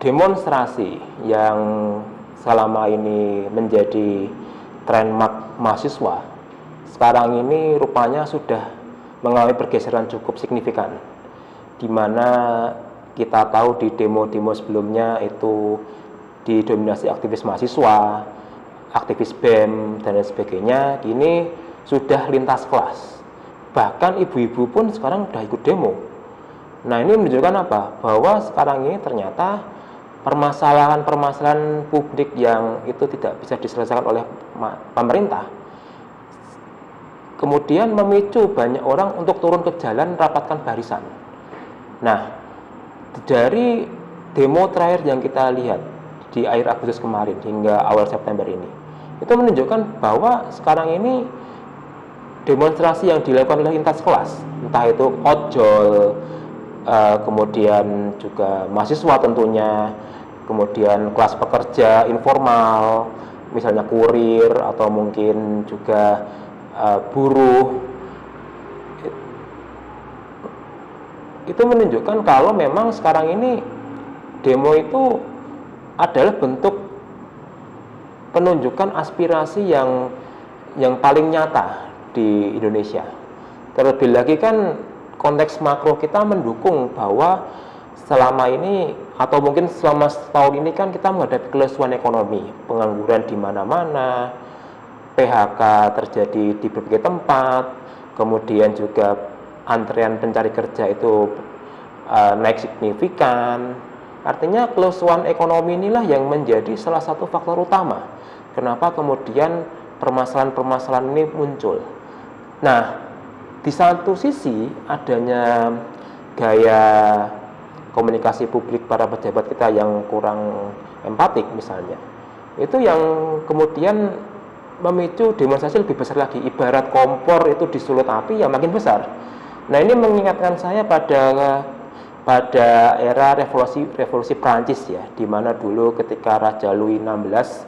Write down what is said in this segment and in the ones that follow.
demonstrasi yang selama ini menjadi tren mahasiswa sekarang ini rupanya sudah mengalami pergeseran cukup signifikan, di mana kita tahu di demo-demo sebelumnya itu didominasi aktivis mahasiswa, aktivis BEM, dan lain sebagainya. Kini sudah lintas kelas, bahkan ibu-ibu pun sekarang sudah ikut demo. Nah, ini menunjukkan apa? Bahwa sekarang ini ternyata permasalahan-permasalahan publik yang itu tidak bisa diselesaikan oleh pemerintah kemudian memicu banyak orang untuk turun ke jalan rapatkan barisan. Nah, dari demo terakhir yang kita lihat di akhir Agustus kemarin hingga awal September ini, itu menunjukkan bahwa sekarang ini demonstrasi yang dilakukan oleh lintas kelas, entah itu ojol, kemudian juga mahasiswa tentunya, kemudian kelas pekerja informal, misalnya kurir atau mungkin juga buruh, itu menunjukkan kalau memang sekarang ini demo itu adalah bentuk penunjukan aspirasi yang paling nyata di Indonesia. Terlebih lagi kan konteks makro kita mendukung bahwa selama ini atau mungkin selama setahun ini kan kita menghadapi kelesuan ekonomi, pengangguran di mana-mana, PHK terjadi di berbagai tempat, kemudian juga antrean pencari kerja itu naik signifikan. Artinya kelesuan ekonomi inilah yang menjadi salah satu faktor utama kenapa kemudian permasalahan-permasalahan ini muncul. Nah, di satu sisi adanya gaya komunikasi publik para pejabat kita yang kurang empatik misalnya, itu yang kemudian memicu demonstrasi lebih besar lagi. Ibarat kompor itu disulut api ya makin besar. Nah, ini mengingatkan saya pada era revolusi Prancis ya, di mana dulu ketika Raja Louis XVI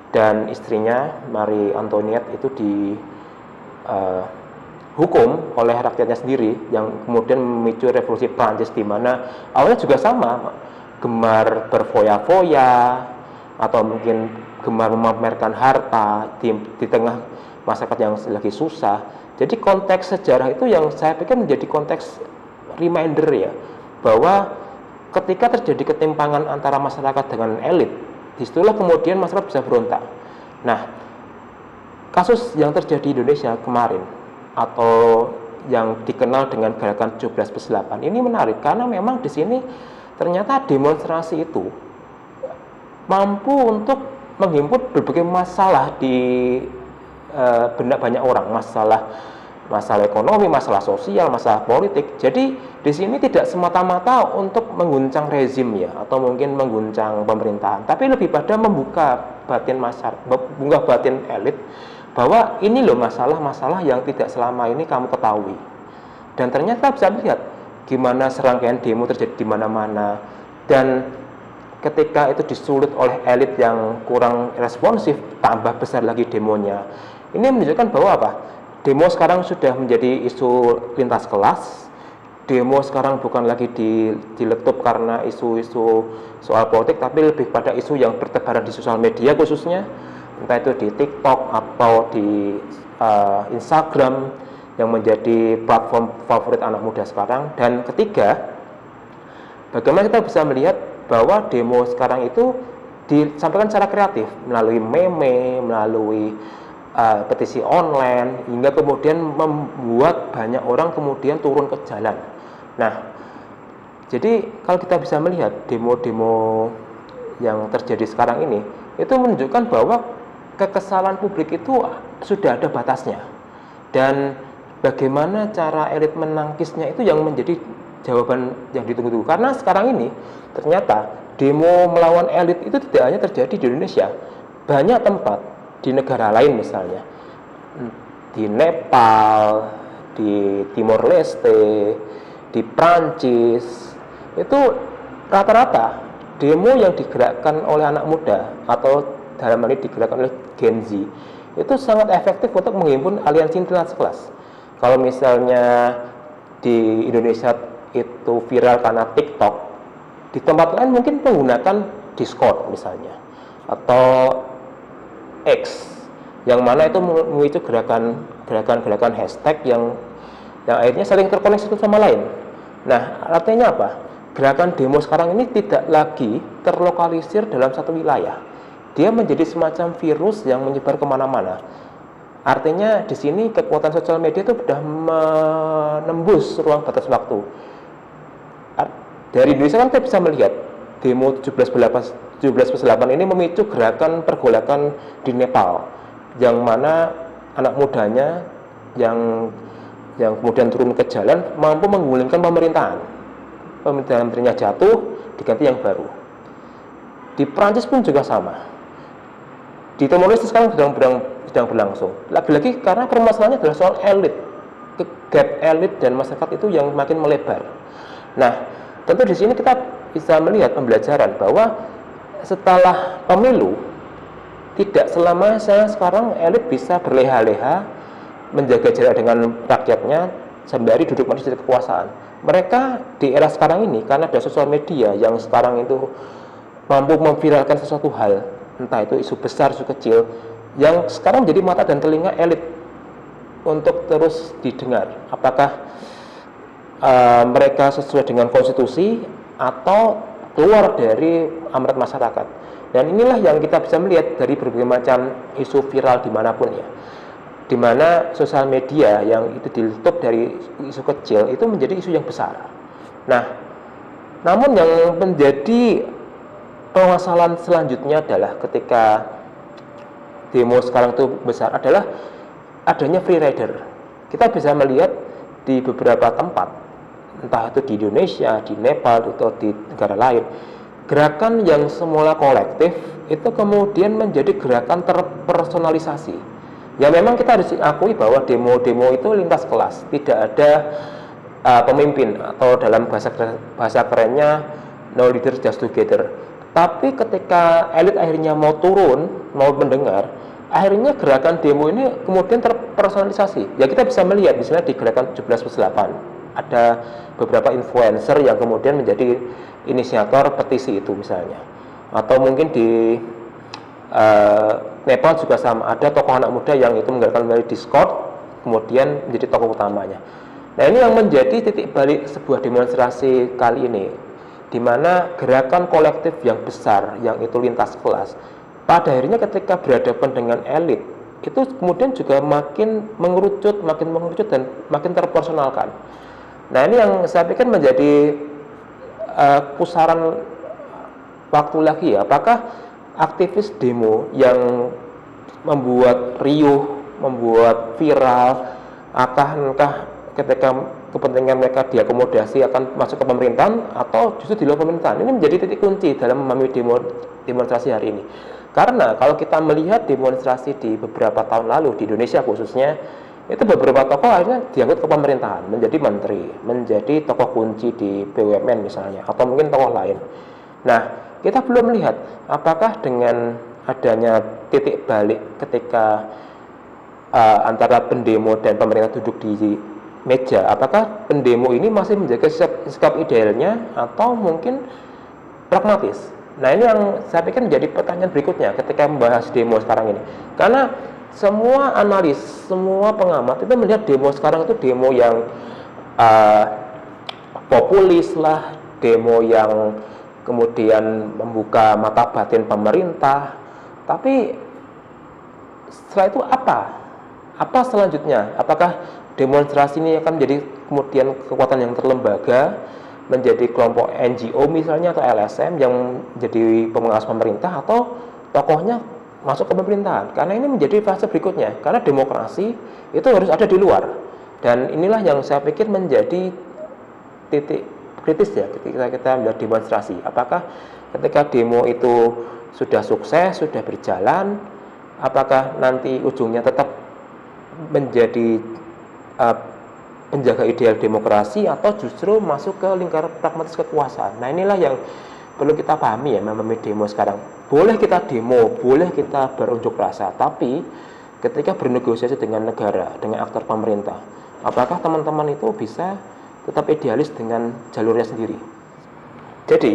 dan istrinya Marie Antoinette itu dihukum oleh rakyatnya sendiri, yang kemudian memicu revolusi Prancis, di mana awalnya juga sama, gemar berfoya-foya atau mungkin gemar memamerkan harta di tengah masyarakat yang lagi susah. Jadi konteks sejarah itu yang saya pikir menjadi konteks reminder ya, bahwa ketika terjadi ketimpangan antara masyarakat dengan elit, disitulah kemudian masyarakat bisa berontak. Nah, kasus yang terjadi di Indonesia kemarin atau yang dikenal dengan gerakan 17+8 ini menarik karena memang di sini ternyata demonstrasi itu mampu untuk menghimpun berbagai masalah di benak banyak orang, masalah ekonomi, masalah sosial, masalah politik. Jadi di sini tidak semata-mata untuk mengguncang rezim ya, atau mungkin mengguncang pemerintahan, tapi lebih pada membuka batin masyarakat, membuka batin elit, bahwa ini loh masalah-masalah yang tidak selama ini kamu ketahui. Dan ternyata bisa lihat gimana serangkaian demo terjadi di mana-mana, dan ketika itu disulut oleh elit yang kurang responsif, tambah besar lagi demonya. Ini menunjukkan bahwa apa? Demo sekarang sudah menjadi isu lintas kelas. Demo sekarang bukan lagi diletup karena isu-isu soal politik, tapi lebih pada isu yang bertebaran di sosial media khususnya, entah itu di TikTok atau di Instagram, yang menjadi platform favorit anak muda sekarang. Dan ketiga, bagaimana kita bisa melihat bahwa demo sekarang itu disampaikan secara kreatif melalui meme, melalui petisi online, hingga kemudian membuat banyak orang kemudian turun ke jalan. Nah, jadi kalau kita bisa melihat demo-demo yang terjadi sekarang ini, itu menunjukkan bahwa kekesalan publik itu sudah ada batasnya, dan bagaimana cara elit menangkisnya itu yang menjadi jawaban yang ditunggu-tunggu. Karena sekarang ini ternyata demo melawan elit itu tidak hanya terjadi di Indonesia, banyak tempat di negara lain, misalnya di Nepal, di Timor Leste, di Prancis, itu rata-rata demo yang digerakkan oleh anak muda atau dalam hal ini digerakkan oleh Gen Z itu sangat efektif untuk menghimpun aliansi lintas kelas. Kalau misalnya di Indonesia itu viral karena TikTok, Di tempat lain mungkin menggunakan Discord misalnya, atau X, yang mana itu memicu gerakan hashtag yang akhirnya saling terkoneksi satu sama lain. Nah, artinya apa? Gerakan demo sekarang ini tidak lagi terlokalisir dalam satu wilayah. Dia menjadi semacam virus yang menyebar kemana-mana. Artinya di sini kekuatan sosial media itu sudah menembus ruang batas waktu. Dari Indonesia kan kita bisa melihat demo 17/8 ini memicu gerakan pergolakan di Nepal, yang mana anak mudanya yang kemudian turun ke jalan mampu menggulingkan pemerintahan. Pemerintahan menterinya jatuh, diganti yang baru. Di Prancis pun juga sama. Di Timor Leste sekarang sedang berlangsung. Lagi-lagi karena permasalahannya adalah soal elit, gap elit dan masyarakat itu yang makin melebar. Nah, tentu di sini kita bisa melihat pembelajaran bahwa setelah pemilu, tidak selamanya sekarang elit bisa berleha-leha menjaga jarak dengan rakyatnya sembari duduk manis di kekuasaan. Mereka di era sekarang ini, karena ada sosial media yang sekarang itu mampu memviralkan sesuatu hal, entah itu isu besar, isu kecil, yang sekarang jadi mata dan telinga elit untuk terus didengar. Apakah mereka sesuai dengan konstitusi atau keluar dari amret masyarakat. Dan inilah yang kita bisa melihat dari berbagai macam isu viral dimanapun ya, dimana sosial media yang itu ditutup dari isu kecil itu menjadi isu yang besar. Nah, namun yang menjadi permasalahan selanjutnya adalah ketika demo sekarang itu besar adalah adanya free rider. Kita bisa melihat di beberapa tempat, entah itu di Indonesia, di Nepal, atau di negara lain, gerakan yang semula kolektif itu kemudian menjadi gerakan terpersonalisasi. Ya memang kita harus akui bahwa demo-demo itu lintas kelas, tidak ada pemimpin, atau dalam bahasa kerennya no leader just together. Tapi ketika elit akhirnya mau turun, mau mendengar, akhirnya gerakan demo ini kemudian terpersonalisasi. Ya kita bisa melihat misalnya di gerakan 17/8 ada beberapa influencer yang kemudian menjadi inisiator petisi itu misalnya, atau mungkin di Nepal juga sama, ada tokoh anak muda yang itu menggerakkan melalui Discord kemudian menjadi tokoh utamanya. Nah, ini yang menjadi titik balik sebuah demonstrasi kali ini, di mana gerakan kolektif yang besar yang itu lintas kelas pada akhirnya ketika berhadapan dengan elit itu kemudian juga makin mengerucut dan makin terpersonalkan. Nah, ini yang saya pikir menjadi pusaran waktu lagi ya, apakah aktivis demo yang membuat riuh, membuat viral, akankah ketika kepentingan mereka diakomodasi akan masuk ke pemerintahan atau justru di luar pemerintahan? Ini menjadi titik kunci dalam memahami demonstrasi hari ini. Karena kalau kita melihat demonstrasi di beberapa tahun lalu di Indonesia khususnya, itu beberapa tokoh akhirnya diangkut ke pemerintahan, menjadi menteri, menjadi tokoh kunci di BUMN misalnya, atau mungkin tokoh lain. Nah, kita belum melihat apakah dengan adanya titik balik ketika antara pendemo dan pemerintah duduk di meja, apakah pendemo ini masih menjaga sikap idealnya atau mungkin pragmatis. Nah, ini yang saya pikir menjadi pertanyaan berikutnya ketika membahas demo sekarang ini, karena semua analis, semua pengamat itu melihat demo sekarang itu demo yang populis lah, demo yang kemudian membuka mata batin pemerintah. Tapi setelah itu apa selanjutnya? Apakah demonstrasi ini akan menjadi kemudian kekuatan yang terlembaga, menjadi kelompok NGO misalnya atau LSM yang jadi pengawas pemerintah, atau tokohnya masuk ke pemerintahan? Karena ini menjadi fase berikutnya, karena demokrasi itu harus ada di luar. Dan inilah yang saya pikir menjadi titik kritis ya ketika kita melihat demonstrasi. Apakah ketika demo itu sudah sukses, sudah berjalan, apakah nanti ujungnya tetap menjadi penjaga ideal demokrasi atau justru masuk ke lingkaran pragmatis kekuasaan? Nah, inilah yang perlu kita pahami ya, memahami demo sekarang. Boleh kita demo, boleh kita berunjuk rasa, tapi ketika bernegosiasi dengan negara, dengan aktor pemerintah, apakah teman-teman itu bisa tetap idealis dengan jalurnya sendiri? Jadi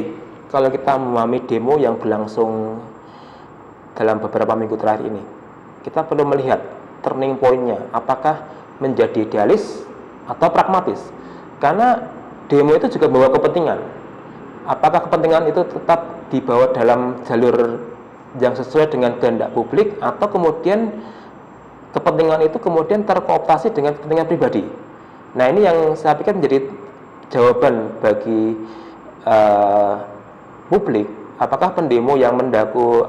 kalau kita memahami demo yang berlangsung dalam beberapa minggu terakhir ini, kita perlu melihat turning point-nya, apakah menjadi idealis atau pragmatis. Karena demo itu juga membawa kepentingan. Apakah kepentingan itu tetap dibawa dalam jalur yang sesuai dengan kehendak publik, atau kemudian kepentingan itu kemudian terkooptasi dengan kepentingan pribadi. Nah, ini yang saya pikir menjadi jawaban bagi publik, apakah pendemo yang mendaku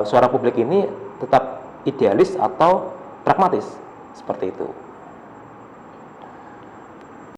suara publik ini tetap idealis atau pragmatis, seperti itu.